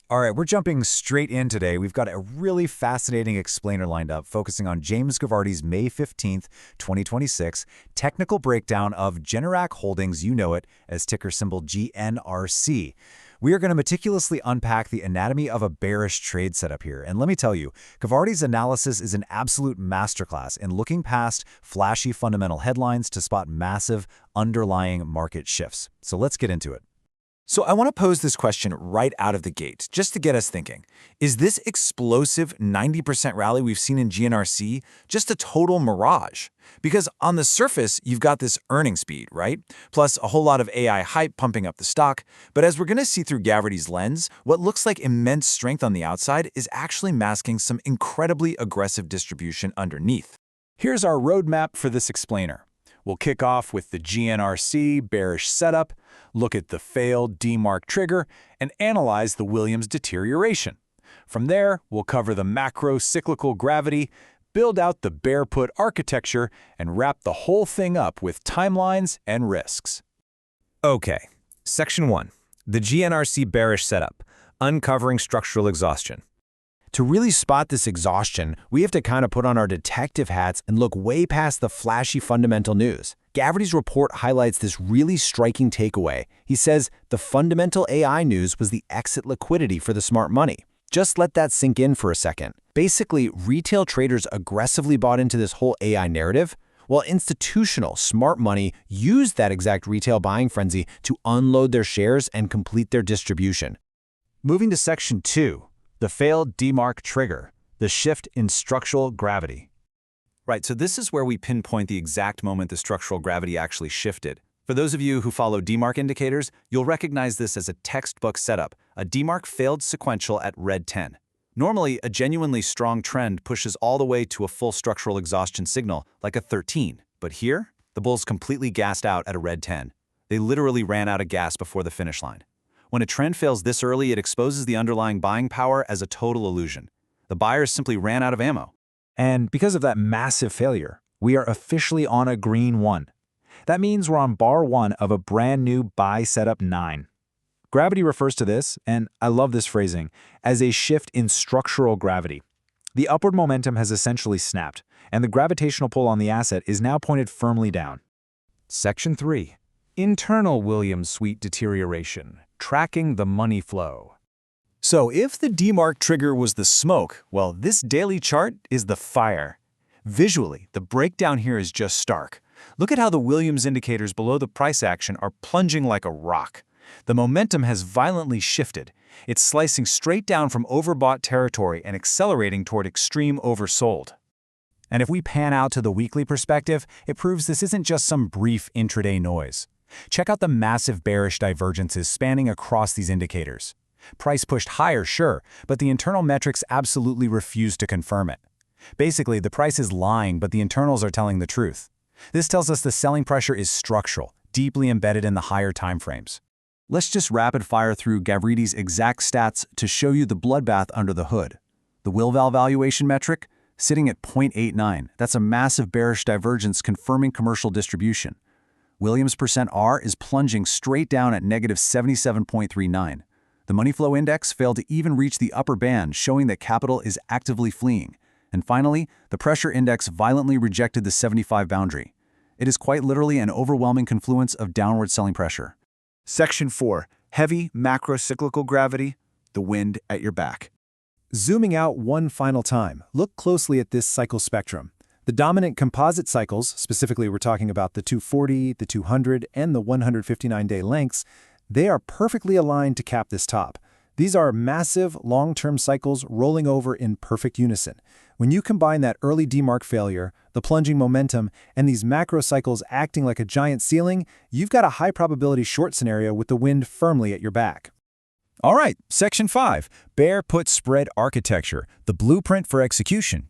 All right, we're jumping straight in today. We've got a really fascinating explainer lined up focusing on James Gavardy's May 15th, 2026 technical breakdown of Generac Holdings, you know it as ticker symbol GNRC. We are going to meticulously unpack the anatomy of a bearish trade setup here. And let me tell you, Gavardy's analysis is an absolute masterclass in looking past flashy fundamental headlines to spot massive underlying market shifts. So let's get into it. So I want to pose this question right out of the gate, just to get us thinking. Is this explosive 90% rally we've seen in GNRC just a total mirage? Because on the surface, you've got this earning speed, right? Plus a whole lot of AI hype pumping up the stock. But as we're going to see through Gavardy's lens, what looks like immense strength on the outside is actually masking some incredibly aggressive distribution underneath. Here's our roadmap for this explainer. We'll kick off with the GNRC bearish setup, look at the failed DMARC trigger, and analyze the Williams deterioration. From there, we'll cover the macro cyclical gravity, build out the bear put architecture, and wrap the whole thing up with timelines and risks. Okay, Section 1. The GNRC bearish setup, uncovering structural exhaustion. To really spot this exhaustion, we have to kind of put on our detective hats and look way past the flashy fundamental news. Gavardy's report highlights this really striking takeaway. He says the fundamental AI news was the exit liquidity for the smart money. Just let that sink in for a second. Basically, retail traders aggressively bought into this whole AI narrative, while institutional smart money used that exact retail buying frenzy to unload their shares and complete their distribution. Moving to Section 2. The failed DMARC trigger, the shift in structural gravity. Right, so this is where we pinpoint the exact moment the structural gravity actually shifted. For those of you who follow DMARC indicators, you'll recognize this as a textbook setup. A DMARC failed sequential at red 10. Normally, a genuinely strong trend pushes all the way to a full structural exhaustion signal, like a 13. But here, the bulls completely gassed out at a red 10. They literally ran out of gas before the finish line. When a trend fails this early, it exposes the underlying buying power as a total illusion. The buyers simply ran out of ammo. And because of that massive failure, we are officially on a green 1. That means we're on bar 1 of a brand new buy setup 9. Gravity refers to this, and I love this phrasing, as a shift in structural gravity. The upward momentum has essentially snapped, and the gravitational pull on the asset is now pointed firmly down. Section 3. Internal Williams suite deterioration, tracking the money flow. So if the DMARC trigger was the smoke, well, this daily chart is the fire. Visually, the breakdown here is just stark. Look at how the Williams indicators below the price action are plunging like a rock. The momentum has violently shifted. It's slicing straight down from overbought territory and accelerating toward extreme oversold. And if we pan out to the weekly perspective, it proves this isn't just some brief intraday noise. Check out the massive bearish divergences spanning across these indicators. Price pushed higher, sure, but the internal metrics absolutely refuse to confirm it. Basically, the price is lying, but the internals are telling the truth. This tells us the selling pressure is structural, deeply embedded in the higher timeframes. Let's just rapid fire through Gavardy's exact stats to show you the bloodbath under the hood. The Wilval valuation metric, sitting at 0.89. That's a massive bearish divergence confirming commercial distribution. Williams %R is plunging straight down at negative 77.39. The money flow index failed to even reach the upper band, showing that capital is actively fleeing. And finally, the pressure index violently rejected the 75 boundary. It is quite literally an overwhelming confluence of downward selling pressure. Section 4. Heavy macro-cyclical gravity, the wind at your back. Zooming out one final time, look closely at this cycle spectrum. The dominant composite cycles, specifically we're talking about the 240, the 200, and the 159-day lengths, they are perfectly aligned to cap this top. These are massive, long-term cycles rolling over in perfect unison. When you combine that early DMARC failure, the plunging momentum, and these macro cycles acting like a giant ceiling, you've got a high-probability short scenario with the wind firmly at your back. All right, Section 5, Bear Put Spread Architecture, the blueprint for execution.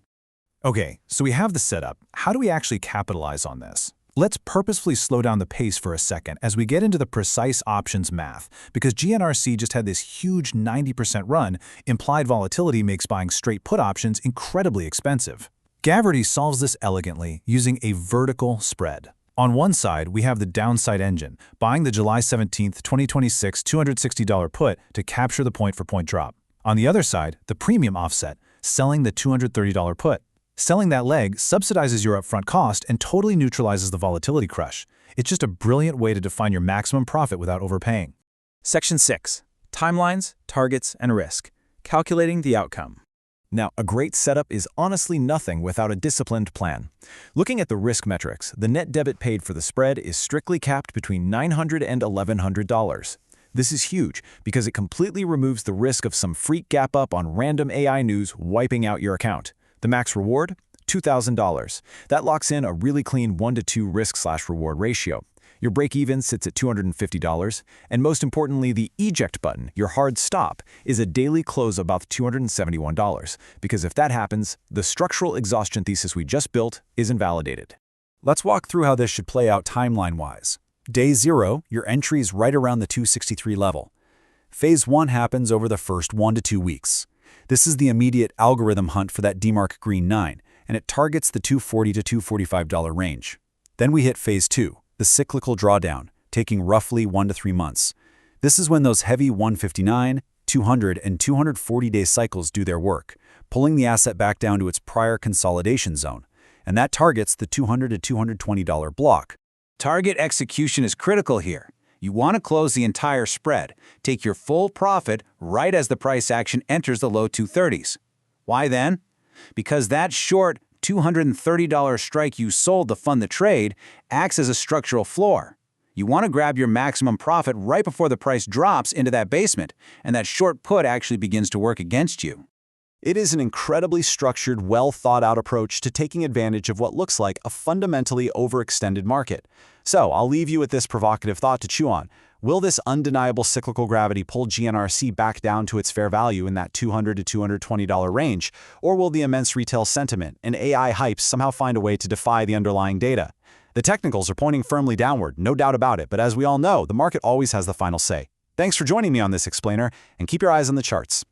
Okay, so we have the setup. How do we actually capitalize on this? Let's purposefully slow down the pace for a second as we get into the precise options math, because GNRC just had this huge 90% run. Implied volatility makes buying straight put options incredibly expensive. Gavardy solves this elegantly using a vertical spread. On one side, we have the downside engine, buying the July 17, 2026 $260 put to capture the point-for-point drop. On the other side, the premium offset, selling the $230 put. Selling that leg subsidizes your upfront cost and totally neutralizes the volatility crush. It's just a brilliant way to define your maximum profit without overpaying. Section 6. Timelines, targets, and risk. Calculating the outcome. Now, a great setup is honestly nothing without a disciplined plan. Looking at the risk metrics, the net debit paid for the spread is strictly capped between $900 and $1,100. This is huge because it completely removes the risk of some freak gap up on random AI news wiping out your account. The max reward? $2,000. That locks in a really clean 1-to-2 risk/reward ratio. Your break-even sits at $250, and most importantly, the eject button, your hard stop, is a daily close about $271, because if that happens, the structural exhaustion thesis we just built is invalidated. Let's walk through how this should play out timeline-wise. Day 0, your entry is right around the 263 level. Phase 1 happens over the first 1 to 2 weeks. This is the immediate algorithm hunt for that DMARC Green 9, and it targets the $240 to $245 range. Then we hit Phase 2, the cyclical drawdown, taking roughly 1 to 3 months. This is when those heavy 159, 200, and 240-day cycles do their work, pulling the asset back down to its prior consolidation zone, and that targets the $200 to $220 block. Target execution is critical here. You want to close the entire spread, take your full profit right as the price action enters the low 230s. Why then? Because that short $230 strike you sold to fund the trade acts as a structural floor. You want to grab your maximum profit right before the price drops into that basement, and that short put actually begins to work against you. It is an incredibly structured, well-thought-out approach to taking advantage of what looks like a fundamentally overextended market. So, I'll leave you with this provocative thought to chew on. Will this undeniable cyclical gravity pull GNRC back down to its fair value in that $200 to $220 range, or will the immense retail sentiment and AI hype somehow find a way to defy the underlying data? The technicals are pointing firmly downward, no doubt about it, but as we all know, the market always has the final say. Thanks for joining me on this explainer, and keep your eyes on the charts.